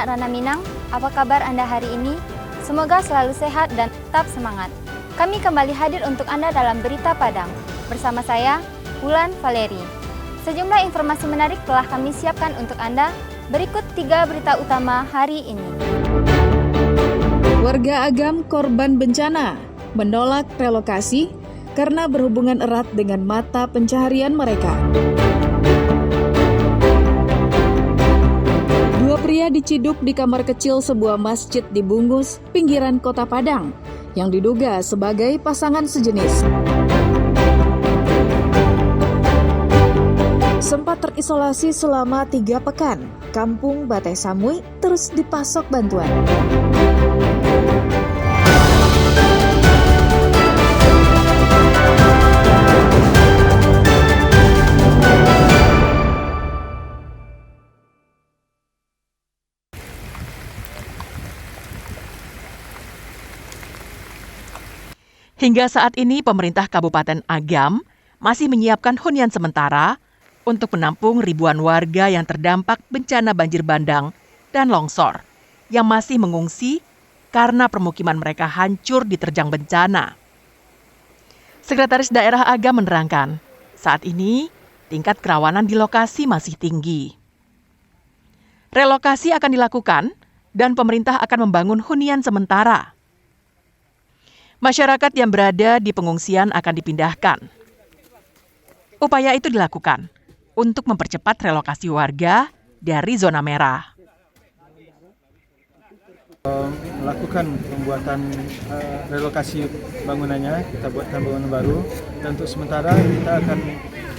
anak Rana Minang, apa kabar Anda hari ini? Semoga selalu sehat dan tetap semangat. Kami kembali hadir untuk Anda dalam Berita Padang. Bersama saya, Wulan Valeri. Sejumlah informasi menarik telah kami siapkan untuk Anda. Berikut 3 berita utama hari ini. Warga Agam korban bencana menolak relokasi karena berhubungan erat dengan mata pencaharian mereka. 2 pria diciduk di kamar kecil sebuah masjid di Bungus, pinggiran Kota Padang, yang diduga sebagai pasangan sejenis. Sempat terisolasi selama 3 pekan, Kampung Batai Samui terus dipasok bantuan. Hingga saat ini, pemerintah Kabupaten Agam masih menyiapkan hunian sementara untuk menampung ribuan warga yang terdampak bencana banjir bandang dan longsor yang masih mengungsi karena permukiman mereka hancur diterjang bencana. Sekretaris Daerah Agam menerangkan, saat ini tingkat kerawanan di lokasi masih tinggi. Relokasi akan dilakukan dan pemerintah akan membangun hunian sementara. Masyarakat yang berada di pengungsian akan dipindahkan. Upaya itu dilakukan untuk mempercepat relokasi warga dari zona merah. Melakukan pembuatan relokasi bangunannya, kita buatkan bangunan baru, dan untuk sementara kita akan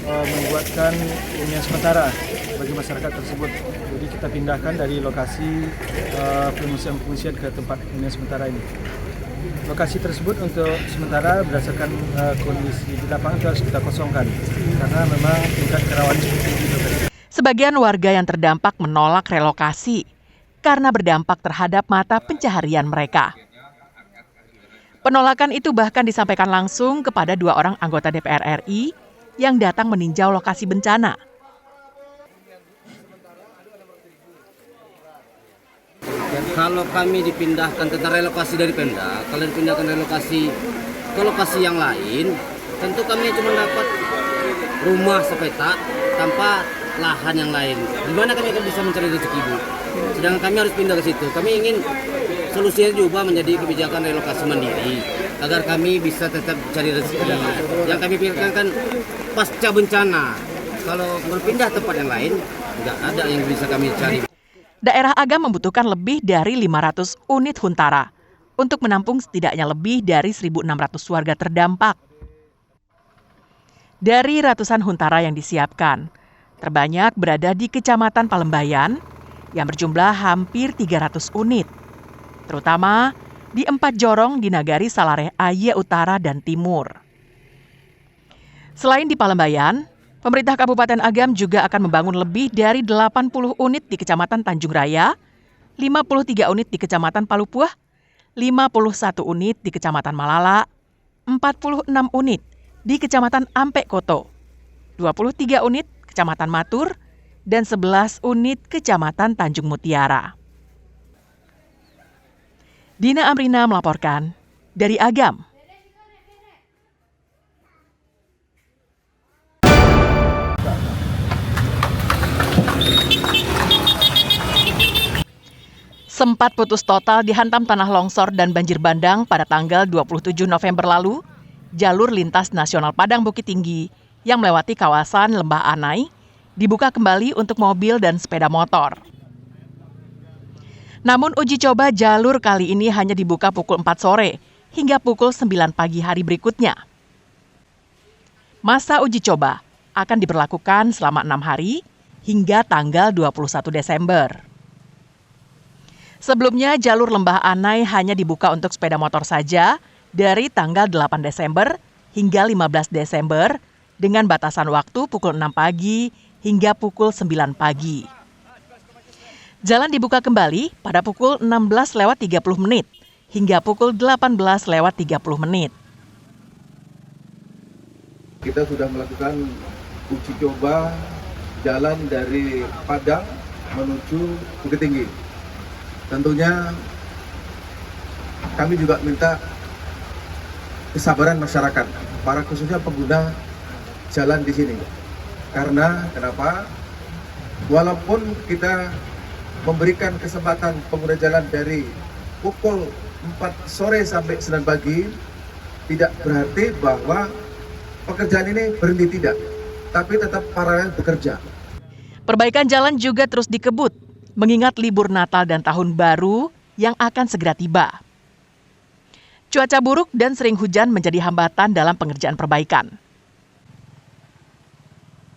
membuatkan hunian sementara bagi masyarakat tersebut. Jadi kita pindahkan dari lokasi pengungsian ke tempat hunian sementara ini. Lokasi tersebut untuk sementara berdasarkan kondisi di lapangan itu harus kita kosongkan karena memang tingkat kerawanan cukup tinggi. Sebagian warga yang terdampak menolak relokasi karena berdampak terhadap mata pencaharian mereka. Penolakan itu bahkan disampaikan langsung kepada 2 orang anggota DPR RI yang datang meninjau lokasi bencana. Kalau kami dipindahkan tentang relokasi dari Pemda, kalau dipindahkan relokasi ke lokasi yang lain, tentu kami cuma dapat rumah sepetak tanpa lahan yang lain. Di mana kami akan bisa mencari rezeki, Bu? Sedangkan kami harus pindah ke situ. Kami ingin solusinya juga menjadi kebijakan relokasi mandiri agar kami bisa tetap cari rezeki. Yang kami pikirkan kan pasca bencana. Kalau berpindah tempat yang lain, nggak ada yang bisa kami cari. Daerah Agam membutuhkan lebih dari 500 unit huntara untuk menampung setidaknya lebih dari 1.600 warga terdampak. Dari ratusan huntara yang disiapkan, terbanyak berada di Kecamatan Palembayan yang berjumlah hampir 300 unit, terutama di 4 jorong di Nagari Salareh Aye Utara dan Timur. Selain di Palembayan, pemerintah Kabupaten Agam juga akan membangun lebih dari 80 unit di Kecamatan Tanjung Raya, 53 unit di Kecamatan Palupuah, 51 unit di Kecamatan Malala, 46 unit di Kecamatan Ampek Koto, 23 unit Kecamatan Matur, dan 11 unit Kecamatan Tanjung Mutiara. Dina Amrina melaporkan dari Agam. Sempat putus total dihantam tanah longsor dan banjir bandang pada tanggal 27 November lalu, jalur lintas nasional Padang Bukit Tinggi yang melewati kawasan Lembah Anai dibuka kembali untuk mobil dan sepeda motor. Namun uji coba jalur kali ini hanya dibuka pukul 4 sore hingga pukul 9 pagi hari berikutnya. Masa uji coba akan diberlakukan selama 6 hari hingga tanggal 21 Desember. Sebelumnya, jalur Lembah Anai hanya dibuka untuk sepeda motor saja dari tanggal 8 Desember hingga 15 Desember dengan batasan waktu pukul 6 pagi hingga pukul 9 pagi. Jalan dibuka kembali pada pukul 16:30 hingga pukul 18:30. Kita sudah melakukan uji coba jalan dari Padang menuju Bukit Tinggi. tentunya kami juga minta kesabaran masyarakat, para khususnya pengguna jalan di sini. Karena kenapa? Walaupun kita memberikan kesempatan pengguna jalan dari pukul 4 sore sampai 9 pagi, tidak berarti bahwa pekerjaan ini berhenti, tidak, tapi tetap paralel bekerja. Perbaikan jalan juga terus dikebut, mengingat libur Natal dan Tahun Baru yang akan segera tiba. Cuaca buruk dan sering hujan menjadi hambatan dalam pengerjaan perbaikan.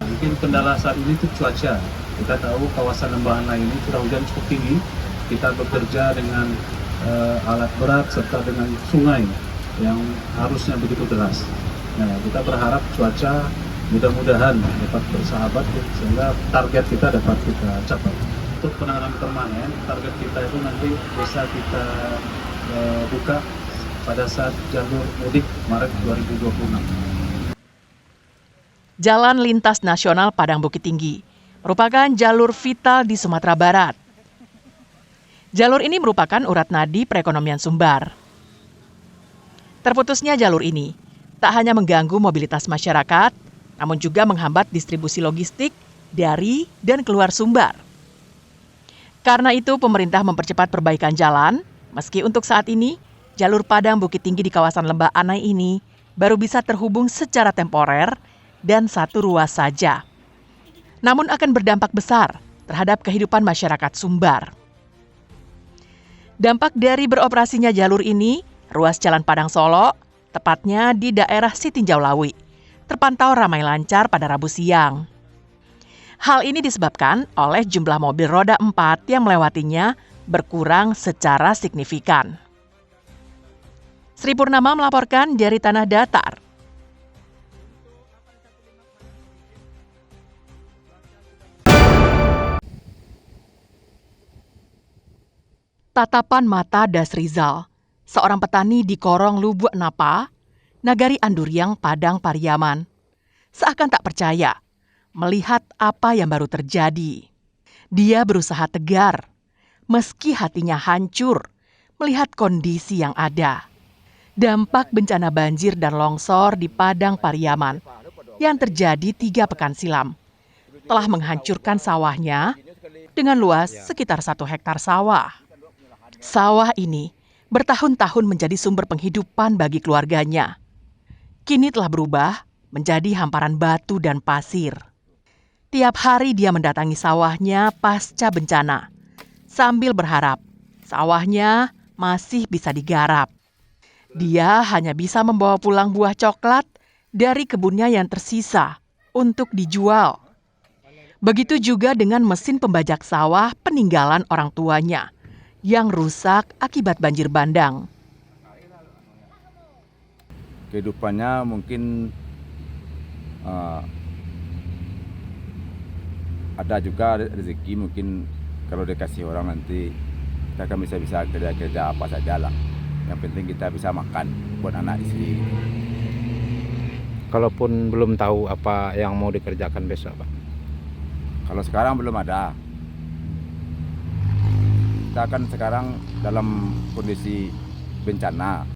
Mungkin kendala saat ini itu cuaca. Kita tahu kawasan Lembahana ini curah hujan cukup tinggi. Kita bekerja dengan alat berat serta dengan sungai yang harusnya begitu deras. Nah, kita berharap cuaca mudah-mudahan dapat bersahabat sehingga target kita dapat kita capai. Untuk penanganan permanen, target kita itu nanti bisa kita buka pada saat jalur mudik Maret 2026. Jalan Lintas Nasional Padang Bukit Tinggi merupakan jalur vital di Sumatera Barat. Jalur ini merupakan urat nadi perekonomian Sumbar. Terputusnya jalur ini tak hanya mengganggu mobilitas masyarakat, namun juga menghambat distribusi logistik dari dan keluar Sumbar. Karena itu, pemerintah mempercepat perbaikan jalan, meski untuk saat ini, jalur Padang Bukit Tinggi di kawasan Lembah Anai ini baru bisa terhubung secara temporer dan satu ruas saja. Namun akan berdampak besar terhadap kehidupan masyarakat Sumbar. Dampak dari beroperasinya jalur ini, ruas Jalan Padang Solo, tepatnya di daerah Sitinjau Lawi, terpantau ramai lancar pada Rabu siang. Hal ini disebabkan oleh jumlah mobil roda 4 yang melewatinya berkurang secara signifikan. Sri Purnama melaporkan dari Tanah Datar. Tatapan mata Dasrizal, seorang petani di Korong Lubuk Napa, Nagari Anduriang, Padang Pariaman, seakan tak percaya melihat apa yang baru terjadi. Dia berusaha tegar, meski hatinya hancur melihat kondisi yang ada. Dampak bencana banjir dan longsor di Padang Pariaman yang terjadi 3 pekan silam telah menghancurkan sawahnya dengan luas sekitar 1 hektar sawah. Sawah ini bertahun-tahun menjadi sumber penghidupan bagi keluarganya. Kini telah berubah menjadi hamparan batu dan pasir. Tiap hari dia mendatangi sawahnya pasca bencana, sambil berharap sawahnya masih bisa digarap. Dia hanya bisa membawa pulang buah coklat dari kebunnya yang tersisa untuk dijual. Begitu juga dengan mesin pembajak sawah peninggalan orang tuanya yang rusak akibat banjir bandang. Kehidupannya mungkin ada juga rezeki, mungkin kalau dikasih orang nanti kita kan bisa kerja apa saja lah. Yang penting kita bisa makan buat anak istri. Kalaupun belum tahu apa yang mau dikerjakan besok, Pak? Kalau sekarang belum ada. Kita kan sekarang dalam kondisi bencana.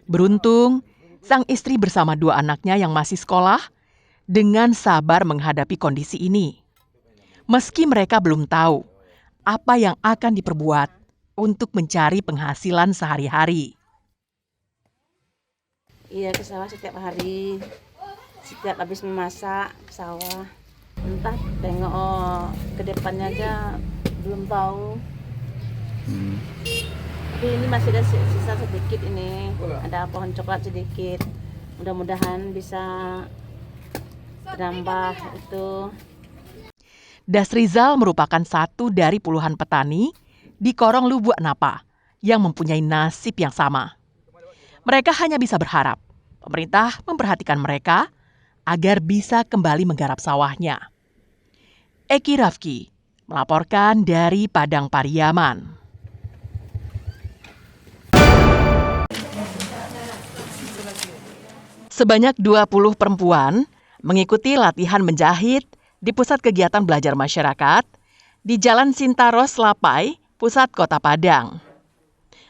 Beruntung, sang istri bersama 2 anaknya yang masih sekolah dengan sabar menghadapi kondisi ini. Meski mereka belum tahu apa yang akan diperbuat untuk mencari penghasilan sehari-hari. Iya, ke sawah setiap hari, setiap habis memasak sawah. Entah tengok ke depannya aja belum tahu. Tapi ini masih ada sisa sedikit ini, ada pohon coklat sedikit. Mudah-mudahan bisa menambah itu. Dasrizal merupakan satu dari puluhan petani di Korong Lubuk Napa yang mempunyai nasib yang sama. Mereka hanya bisa berharap pemerintah memperhatikan mereka agar bisa kembali menggarap sawahnya. Eki Rafki melaporkan dari Padang Pariaman. Sebanyak 20 perempuan mengikuti latihan menjahit di Pusat Kegiatan Belajar Masyarakat di Jalan Sintaros Lapai, pusat Kota Padang.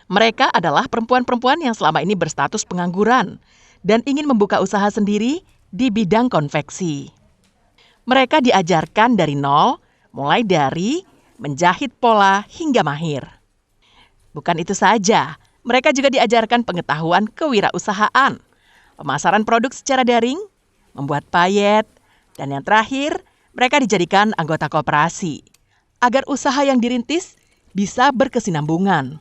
Mereka adalah perempuan-perempuan yang selama ini berstatus pengangguran dan ingin membuka usaha sendiri di bidang konveksi. Mereka diajarkan dari nol, mulai dari menjahit pola hingga mahir. Bukan itu saja, mereka juga diajarkan pengetahuan kewirausahaan, pemasaran produk secara daring, membuat payet, dan yang terakhir, mereka dijadikan anggota koperasi agar usaha yang dirintis bisa berkesinambungan.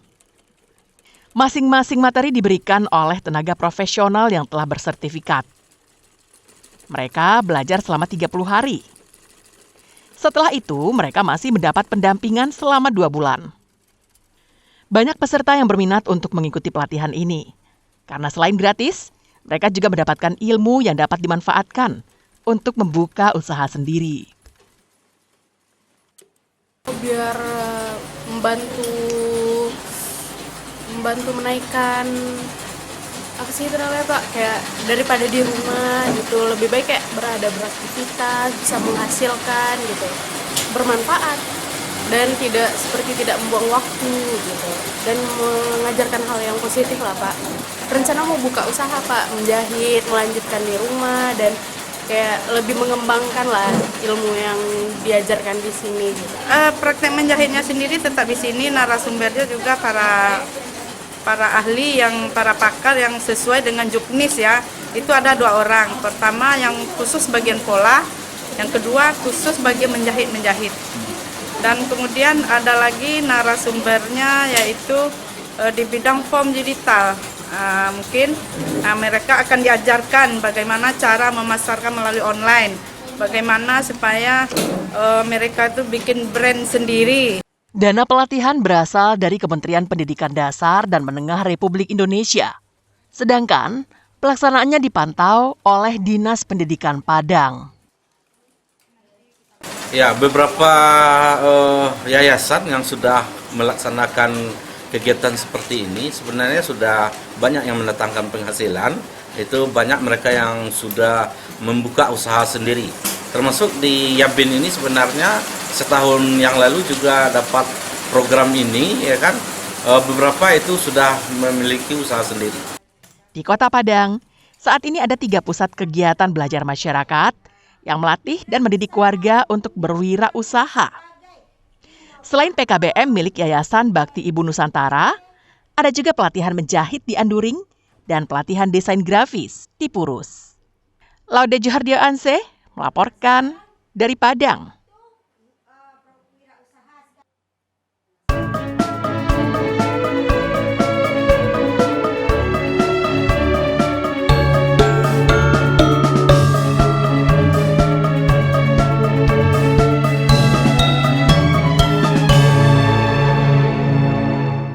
Masing-masing materi diberikan oleh tenaga profesional yang telah bersertifikat. Mereka belajar selama 30 hari. Setelah itu, mereka masih mendapat pendampingan selama 2 bulan. Banyak peserta yang berminat untuk mengikuti pelatihan ini. Karena selain gratis, mereka juga mendapatkan ilmu yang dapat dimanfaatkan untuk membuka usaha sendiri. Biar membantu menaikkan apa sih itu namanya Pak, kayak daripada di rumah gitu, lebih baik kayak beraktivitas, bisa menghasilkan gitu, bermanfaat dan tidak membuang waktu gitu, dan mengajarkan hal yang positif lah Pak. Rencana mau buka usaha Pak, menjahit, melanjutkan di rumah dan kayak lebih mengembangkan lah ilmu yang diajarkan di sini gitu. Praktek menjahitnya sendiri tetap di sini, narasumbernya juga para ahli para pakar yang sesuai dengan juknis ya. Itu ada 2 orang. Pertama yang khusus bagian pola, yang kedua khusus bagian menjahit. Dan kemudian ada lagi narasumbernya yaitu di bidang form digital. Mungkin mereka akan diajarkan bagaimana cara memasarkan melalui online, bagaimana supaya mereka itu bikin brand sendiri. Dana pelatihan berasal dari Kementerian Pendidikan Dasar dan Menengah Republik Indonesia. Sedangkan pelaksanaannya dipantau oleh Dinas Pendidikan Padang. Ya, beberapa yayasan yang sudah melaksanakan kegiatan seperti ini sebenarnya sudah banyak yang mendatangkan penghasilan. Itu banyak mereka yang sudah membuka usaha sendiri. Termasuk di Yabin ini sebenarnya setahun yang lalu juga dapat program ini, ya kan? Beberapa itu sudah memiliki usaha sendiri. Di Kota Padang, saat ini ada 3 pusat kegiatan belajar masyarakat yang melatih dan mendidik warga untuk berwirausaha. Selain PKBM milik Yayasan Bakti Ibu Nusantara, ada juga pelatihan menjahit di Anduring dan pelatihan desain grafis di Purus. Laude Johardio Anse melaporkan dari Padang.